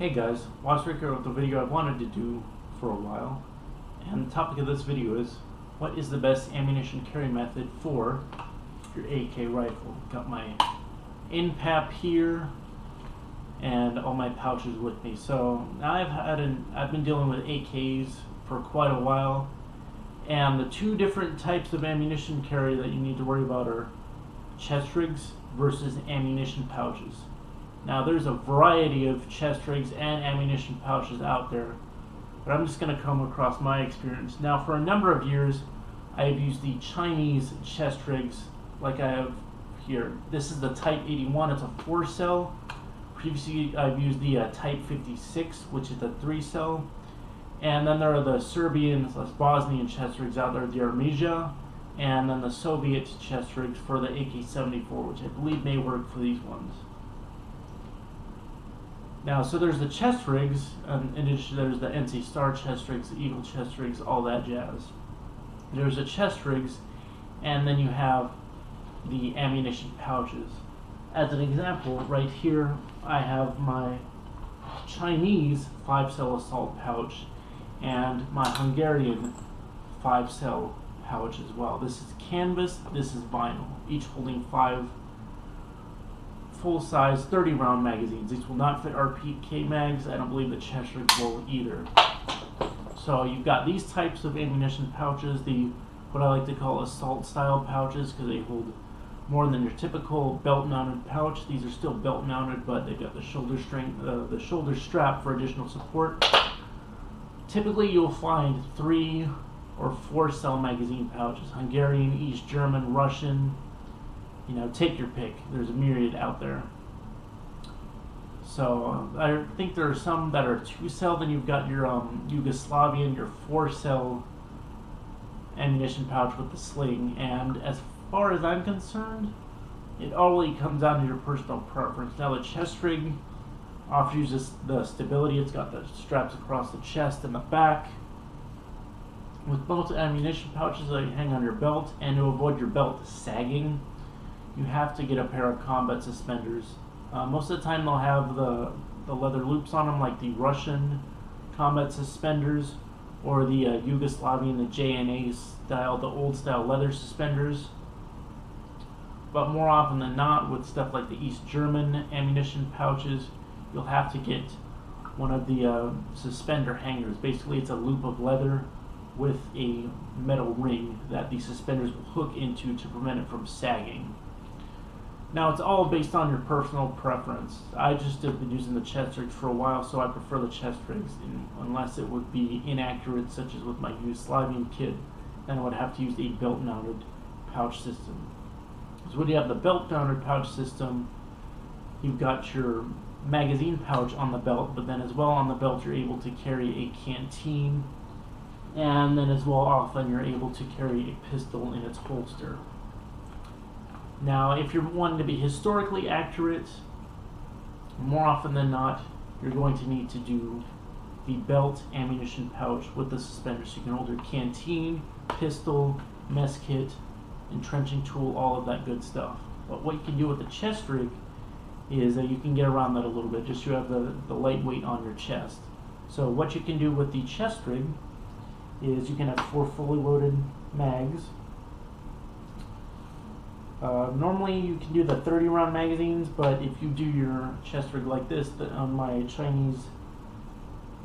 Hey guys, Watch Rick here with a video I've wanted to do for a while. And the topic of this video is, what is the best ammunition carry method for your AK rifle? Got my InPap here and all my pouches with me. So now I've been dealing with AKs for quite a while, and the two different types of ammunition carry that you need to worry about are chest rigs versus ammunition pouches. Now there's a variety of chest rigs and ammunition pouches out there, but I'm just going to come across my experience. Now for a number of years I've used the Chinese chest rigs like I have here. This is the Type 81, it's a 4-cell. Previously I've used the Type 56, which is a 3-cell. And then there are the Serbian/Bosnian chest rigs out there, the Armija, and then the Soviet chest rigs for the AK-74, which I believe may work for these ones. Now, so there's the chest rigs, in addition there's the NC Star chest rigs, the Eagle chest rigs, all that jazz. There's the chest rigs, and then you have the ammunition pouches. As an example, right here, I have my Chinese 5-cell assault pouch and my Hungarian 5-cell pouch as well. This is canvas, this is vinyl, each holding 5 full-size 30-round magazines. These will not fit RPK mags. I don't believe the chest rigs will either. So you've got these types of ammunition pouches, what I like to call assault-style pouches, because they hold more than your typical belt-mounted pouch. These are still belt-mounted, but they've got the shoulder strap for additional support. Typically, you'll find 3 or 4-cell magazine pouches: Hungarian, East German, Russian. You know, take your pick. There's a myriad out there. So I think there are some that are 2-cell. Then you've got your Yugoslavian, your 4-cell ammunition pouch with the sling. And as far as I'm concerned, it all really comes down to your personal preference. Now the chest rig offers you the stability. It's got the straps across the chest and the back. With both ammunition pouches that you hang on your belt, and to avoid your belt sagging, you have to get a pair of combat suspenders. Most of the time they'll have the leather loops on them, like the Russian combat suspenders, or the Yugoslavian, the JNA style, the old style leather suspenders. But more often than not, with stuff like the East German ammunition pouches, you'll have to get one of the suspender hangers. Basically it's a loop of leather with a metal ring that the suspenders will hook into to prevent it from sagging. Now it's all based on your personal preference. I just have been using the chest rigs for a while, so I prefer the chest rigs, unless it would be inaccurate, such as with my Yugoslavian kit, then I would have to use a belt-mounted pouch system. So when you have the belt-mounted pouch system, you've got your magazine pouch on the belt, but then as well on the belt you're able to carry a canteen, and then as well often you're able to carry a pistol in its holster. Now, if you're wanting to be historically accurate, more often than not, you're going to need to do the belt ammunition pouch with the suspenders. So you can hold your canteen, pistol, mess kit, entrenching tool, all of that good stuff. But what you can do with the chest rig is that you can get around that a little bit, just so you have the lightweight on your chest. So what you can do with the chest rig is you can have 4 fully loaded mags. Normally you can do the 30-round magazines, but if you do your chest rig like this, on my Chinese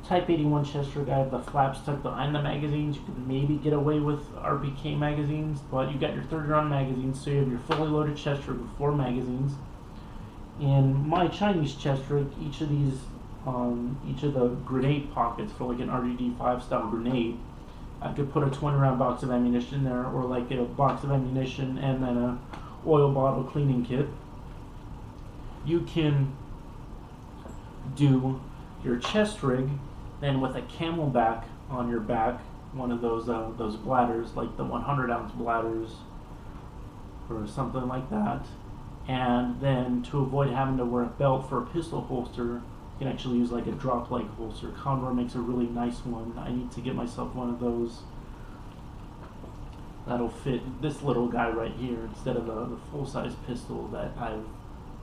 Type 81 chest rig, I have the flaps tucked behind the magazines. You can maybe get away with RPK magazines, but you got your 30-round magazines, so you have your fully loaded chest rig with 4 magazines. In my Chinese chest rig, each of the grenade pockets for like an RGD-5 style grenade, I could put a 20-round box of ammunition there, or like a box of ammunition and then a oil bottle cleaning kit. You can do your chest rig then with a camelback on your back, one of those bladders, like the 100-ounce bladders or something like that. And then to avoid having to wear a belt for a pistol holster, you can actually use like a drop leg holster. Condor makes a really nice one. I need to get myself one of those that'll fit this little guy right here instead of the full-size pistol that I've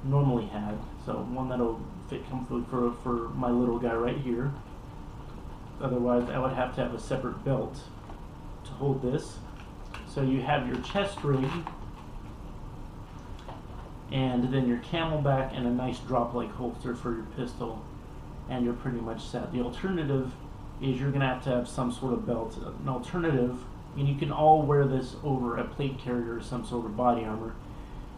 normally had. So one that'll fit comfortably for my little guy right here. Otherwise, I would have to have a separate belt to hold this. So you have your chest rig, and then your camelback and a nice drop leg holster for your pistol, and you're pretty much set. The alternative is you're going to have some sort of belt. An alternative, and you can all wear this over a plate carrier or some sort of body armor,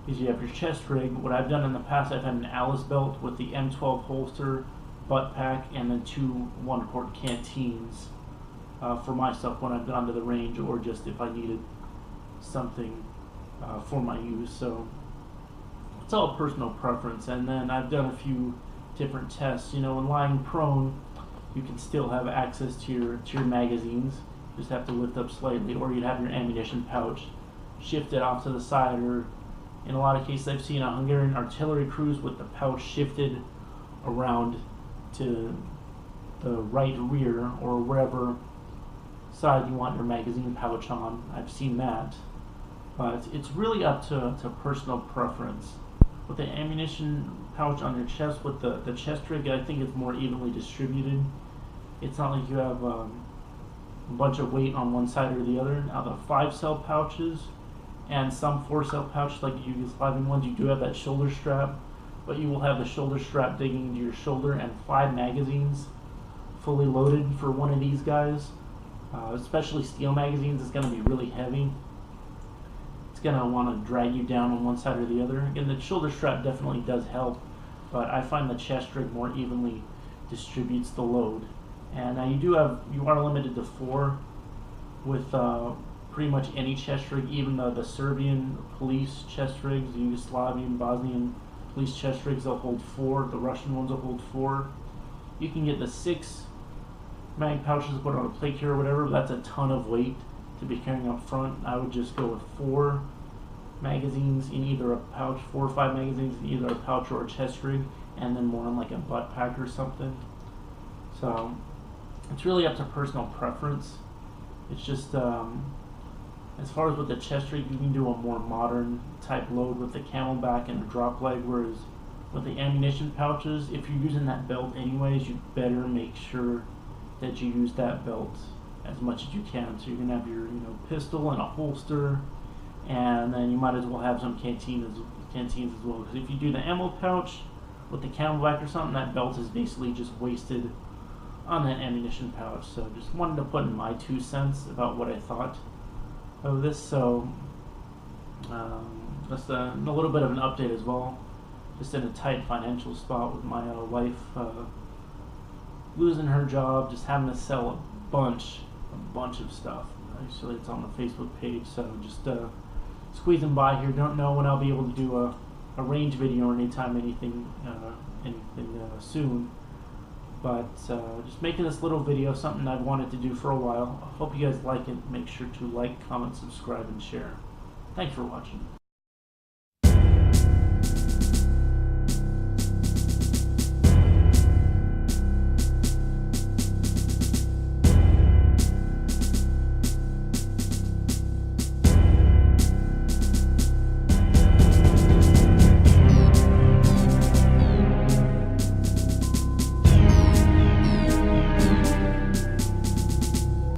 is you have your chest rig. What I've done in the past, I've had an Alice belt with the M12 holster, butt pack, and then 2 1-quart canteens for myself when I've gone to the range, or just if I needed something for my use. So it's all personal preference. And then I've done a few different tests. You know, when lying prone, you can still have access to your magazines. You just have to lift up slightly, or you'd have your ammunition pouch shifted off to the side, or in a lot of cases I've seen a Hungarian artillery crews with the pouch shifted around to the right rear, or wherever side you want your magazine pouch on. I've seen that, but it's really up to personal preference. With the ammunition pouch on your chest, with the chest rig, I think it's more evenly distributed. It's not like you have a bunch of weight on one side or the other. Now the 5-cell pouches and some 4-cell pouches, like the Yugoslavian ones, you do have that shoulder strap, but you will have the shoulder strap digging into your shoulder, and 5 magazines fully loaded for one of these guys. Especially steel magazines, it's going to be really heavy. It's going to want to drag you down on one side or the other. Again, the shoulder strap definitely does help, but I find the chest rig more evenly distributes the load. And now you are limited to 4 with pretty much any chest rig, even the Serbian police chest rigs, the Yugoslavian, Bosnian police chest rigs, they'll hold 4. The Russian ones will hold 4. You can get the 6 mag pouches to put on a plate carrier or whatever, but that's a ton of weight to be carrying up front. I would just go with 4 magazines in either a pouch, 4 or 5 magazines in either a pouch or a chest rig, and then more on like a butt pack or something. So it's really up to personal preference. It's just as far as with the chest rig, you can do a more modern type load with the camelback and a drop leg, whereas with the ammunition pouches, if you're using that belt anyways, you better make sure that you use that belt as much as you can. So you're gonna have your pistol and a holster, and then you might as well have some canteens as well. Because if you do the ammo pouch with the camelback or something, that belt is basically just wasted on that ammunition pouch. So just wanted to put in my 2 cents about what I thought of this. So just a little bit of an update as well. Just in a tight financial spot with my wife losing her job, just having to sell a bunch of stuff. Actually, it's on the Facebook page, so just squeezing by here. Don't know when I'll be able to do a range video or anytime anything soon, but just making this little video, something I've wanted to do for a while. I hope you guys like it. Make sure to like, comment, subscribe, and share. Thanks for watching.